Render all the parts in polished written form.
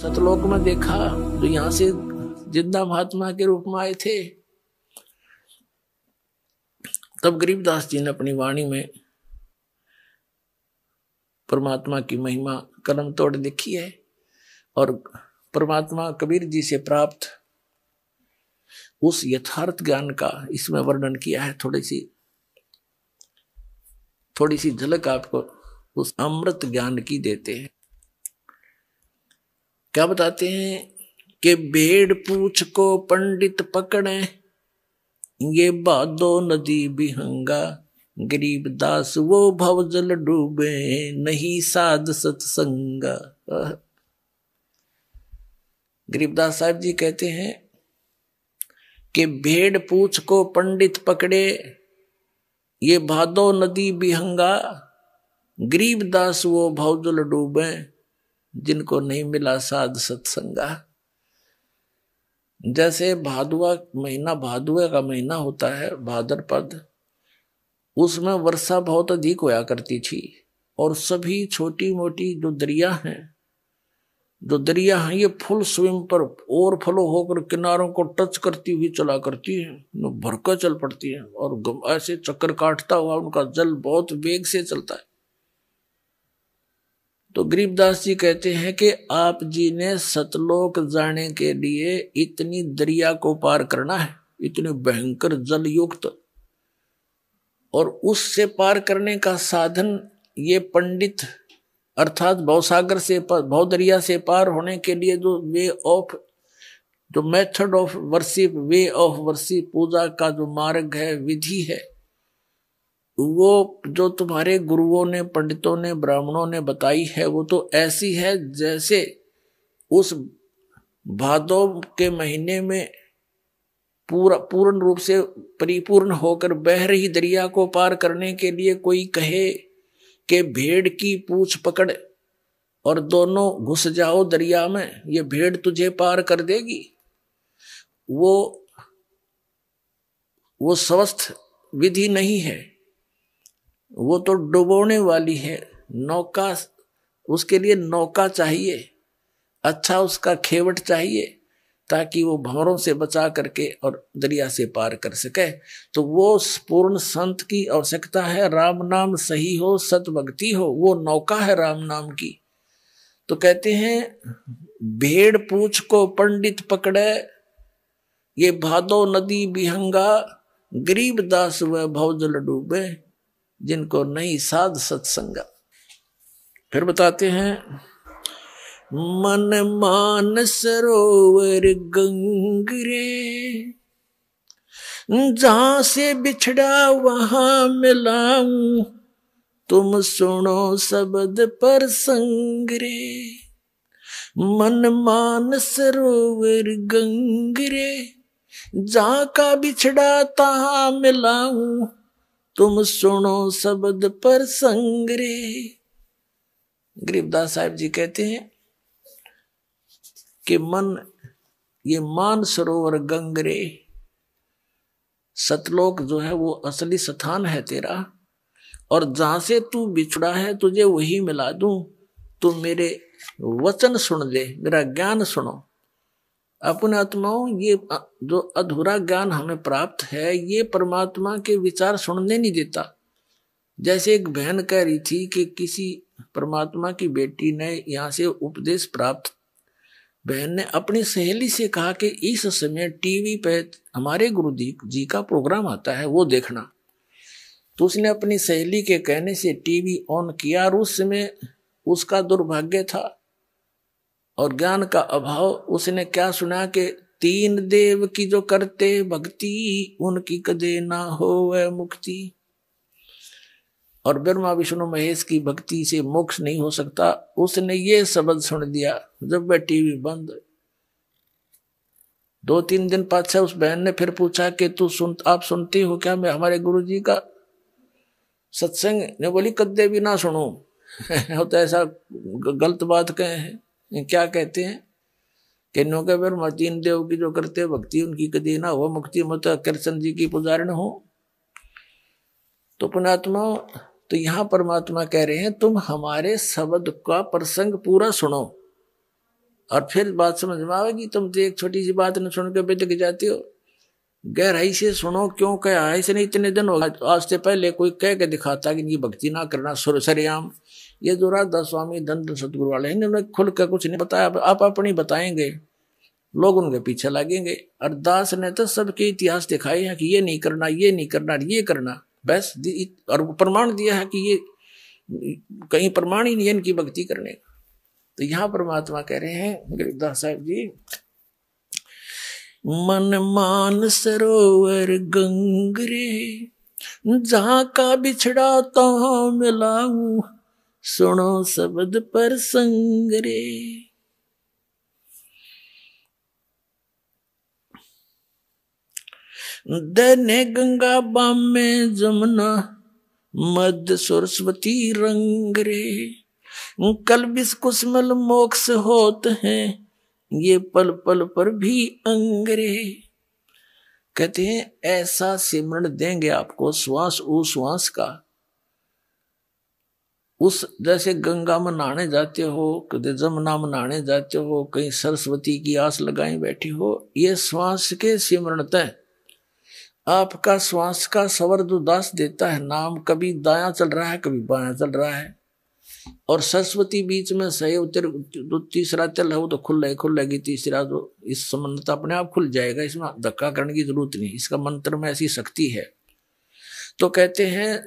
सतलोक में देखा जो यहाँ से जिंदा महात्मा के रूप में आए थे। तब गरीबदास जी ने अपनी वाणी में परमात्मा की महिमा कलम तोड़ लिखी है और परमात्मा कबीर जी से प्राप्त उस यथार्थ ज्ञान का इसमें वर्णन किया है। थोड़ी सी झलक आपको उस अमृत ज्ञान की देते हैं। क्या बताते हैं कि भेड़ पूछ को पंडित पकड़े, ये बादो नदी बिहंगा, गरीब दास वो भव जल डूबे, नहीं साध सत्संगा। गरीबदास साहब जी कहते हैं कि भेड़ पूछ को पंडित पकड़े, ये भादो नदी बिहंगा, गरीब दास वो भव जल डूबे, जिनको नहीं मिला साध सत्संगा। जैसे भादुआ का महीना होता है भाद्रपद, उसमें वर्षा बहुत अधिक होया करती थी और सभी छोटी मोटी जो दरिया हैं ये फुल स्विम पर और फ्लो होकर किनारों को टच करती हुई चला करती है, भरकर चल पड़ती है और ऐसे चक्कर काटता हुआ उनका जल बहुत वेग से चलता है। तो गरीबदास जी कहते हैं कि आप जी ने सतलोक जाने के लिए इतनी दरिया को पार करना है, इतने भयंकर जल युक्त, और उससे पार करने का साधन ये पंडित अर्थात भवसागर से भवदरिया से पार होने के लिए जो method of worship, way of worship, पूजा का जो मार्ग है, विधि है, वो जो तुम्हारे गुरुओं ने, पंडितों ने, ब्राह्मणों ने बताई है, वो तो ऐसी है जैसे उस भादो के महीने में पूर्ण रूप से परिपूर्ण होकर बह रही दरिया को पार करने के लिए कोई कहे कि भेड़ की पूंछ पकड़ और दोनों घुस जाओ दरिया में, ये भेड़ तुझे पार कर देगी। वो स्वस्थ विधि नहीं है, वो तो डुबोने वाली है। नौका, उसके लिए नौका चाहिए, अच्छा उसका खेवट चाहिए, ताकि वो भंवरों से बचा करके और दरिया से पार कर सके। तो वो पूर्ण संत की आवश्यकता है। राम नाम सही हो, सत भक्ति हो, वो नौका है राम नाम की। तो कहते हैं भेड़ पूछ को पंडित पकड़े, ये भादो नदी बिहंगा, गरीब दास वह भव जल डूबे, जिनको नहीं साध सत्संगा। फिर बताते हैं मन मान सरोवर गंगरे, जहां से बिछड़ा वहां मिलाऊं, तुम सुनो शब्द पर संग रे। मन मान सरोवर गंगरे, जहां का बिछड़ा तहां मिलाऊं, तुम सुनो शब्द पर संग रे। गरीबदास साहब जी कहते हैं कि मन, ये मान सरोवर गंगरे, सतलोक जो है वो असली स्थान है तेरा, और जहां से तू बिछड़ा है तुझे वही मिला दूं। तू मेरे वचन सुन ले, मेरा ज्ञान सुनो। अपने आत्माओं, ये जो अधूरा ज्ञान हमें प्राप्त है, ये परमात्मा के विचार सुनने नहीं देता। जैसे एक बहन कह रही थी कि किसी परमात्मा की बेटी ने यहाँ से उपदेश प्राप्त, बहन ने अपनी सहेली से कहा कि इस समय टीवी पे हमारे गुरु जी का प्रोग्राम आता है, वो देखना। तो उसने अपनी सहेली के कहने से टीवी ऑन किया, और उस समय उसका दुर्भाग्य था और ज्ञान का अभाव। उसने क्या सुना कि 3 देव की जो करते भक्ति, उनकी कदे ना होवे मुक्ति। और ब्रह्मा विष्णु महेश की भक्ति से मोक्ष नहीं हो सकता। उसने ये शब्द सुन दिया जब वह टीवी बंद। 2-3 दिन पाछे उस बहन ने फिर पूछा कि आप सुनती हो क्या मैं हमारे गुरुजी का सत्संग? ने बोली कदे भी ना सुनो। तो ऐसा गलत बात कहे हैं। क्या कहते हैं कि नो के ब्रह्मा 3 देव की जो करते भक्ति, उनकी कदी ना हो मुक्ति, मत कृष्ण जी की पुजारण हो। तो पुणात्मा, तो यहां परमात्मा कह रहे हैं तुम हमारे शब्द का प्रसंग पूरा सुनो, और फिर बात समझ में आएगी। तुम तो एक छोटी सी बात न सुन के बेटक जाते हो। गहराई से सुनो, क्यों कहा है इसने, इतने दिन हो गए आज से पहले कोई कह के दिखाता कि इनकी भक्ति ना करना सरेआम। ये जो राधा स्वामी धन सतगुरु वाले हैं, इन्होंने खुल कर कुछ नहीं बताया, आप अपनी बताएंगे, लोग उनके पीछे लगेंगे। और दास ने तो सबके इतिहास दिखाए हैं कि ये नहीं करना, ये नहीं करना, ये करना, बस। और प्रमाण दिया है कि ये कहीं प्रमाण ही नहीं है इनकी भक्ति करने का। तो यहाँ परमात्मा कह रहे हैं गिरिदास साहब जी, मन मान सरोवर गंगरे, जहां का बिछड़ा तहां मिलाऊं, सुनो शब्द पर संगरे। दने गंगा बाम में जमुना, मध्य सरस्वती रंग रे, कल बिस कुसमल मोक्ष होत हैं, ये पल पल पर भी अंगरे। कहते हैं ऐसा सिमरण देंगे आपको श्वास उश्वास का। उस जैसे गंगा में नहाने जाते हो, कभी जमुना में नहाने जाते हो, कहीं सरस्वती की आस लगाए बैठे हो, ये श्वास के सिमरण तय आपका श्वास का संवर्ध उदास देता है। नाम कभी दायां चल रहा है, कभी बायां चल रहा है, और सरस्वती बीच में सही उतर, तीसरा चल है वो तो खुलेगी, तीसरा तो इस संबंध अपने आप खुल जाएगा, इसमें धक्का करने की जरूरत नहीं, इसका मंत्र में ऐसी शक्ति है। तो कहते हैं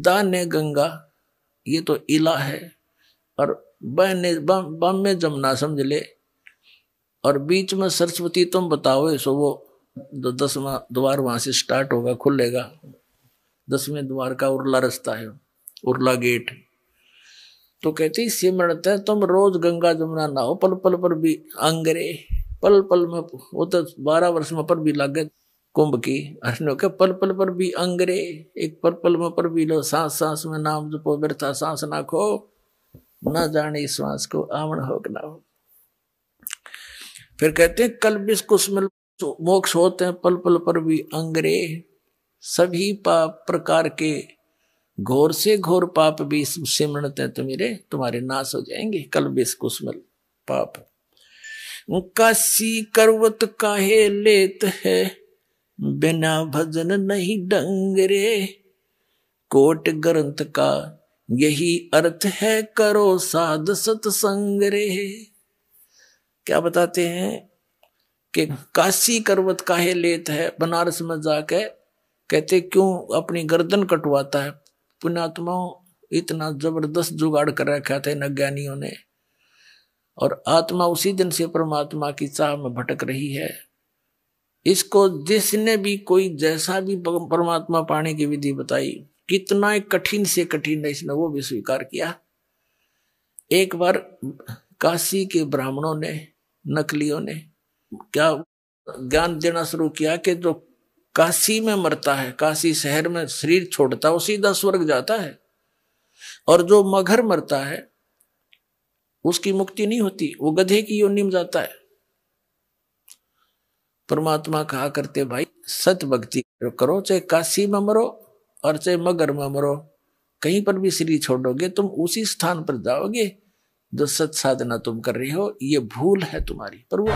दाने गंगा, ये तो इला है, और बम में जमुना समझ ले, और बीच में सरस्वती तुम बताओ। सो वो 10वां द्वार वहां से स्टार्ट होगा, खुलेगा, 10वें द्वार का उर्ला रास्ता है, उर्ला गेट। तो कहती सिमरत है तुम रोज गंगा जमुना नहाओ, पल पल पर भी अंगरे, पल पल में, वो तो 12 वर्ष में पर भी लागे कुंभ की, अर्नो के पल पल पर भी अंगरे, एक पल पल में पर भी लो, सांस सांस में नाम जपो, व्यर्था सांस ना खो, ना जाने श्वास को आमण हो कि ना हो। फिर कहते हैं कल बिस कुसमिल मोक्ष होते हैं, पल पल पर भी अंगरे, सभी पाप प्रकार के घोर से घोर पाप भी सिमरते हैं तुम्हारे नाश हो जाएंगे। कल बिस कुसमिल पाप काशी करवत काहे लेत है, बिना भजन नहीं डंगरे, कोट ग्रंथ का यही अर्थ है, करो साध सत्संग रे। क्या बताते हैं कि काशी करवत काहे लेत है, बनारस में जाके कहते क्यों अपनी गर्दन कटवाता है। पुण्यात्माओं इतना जबरदस्त जुगाड़ कर रखा था इन अज्ञानियों ने, और आत्मा उसी दिन से परमात्मा की चाह में भटक रही है। इसको जिसने भी कोई जैसा भी परमात्मा पाने की विधि बताई, कितना कठिन से कठिन है, इसने वो भी स्वीकार किया। एक बार काशी के ब्राह्मणों ने, नकलियों ने क्या ज्ञान देना शुरू किया कि जो काशी में मरता है, काशी शहर में शरीर छोड़ता है, वो सीधा स्वर्ग जाता है, और जो मगर मरता है उसकी मुक्ति नहीं होती, वो गधे की योनि में जाता है। परमात्मा कहा करते भाई सत भक्ति करो, चाहे काशी में मरो और चाहे मगर में मरो, कहीं पर भी शरीर छोड़ोगे तुम उसी स्थान पर जाओगे जो सत साधना तुम कर रही हो। ये भूल है तुम्हारी, पर वो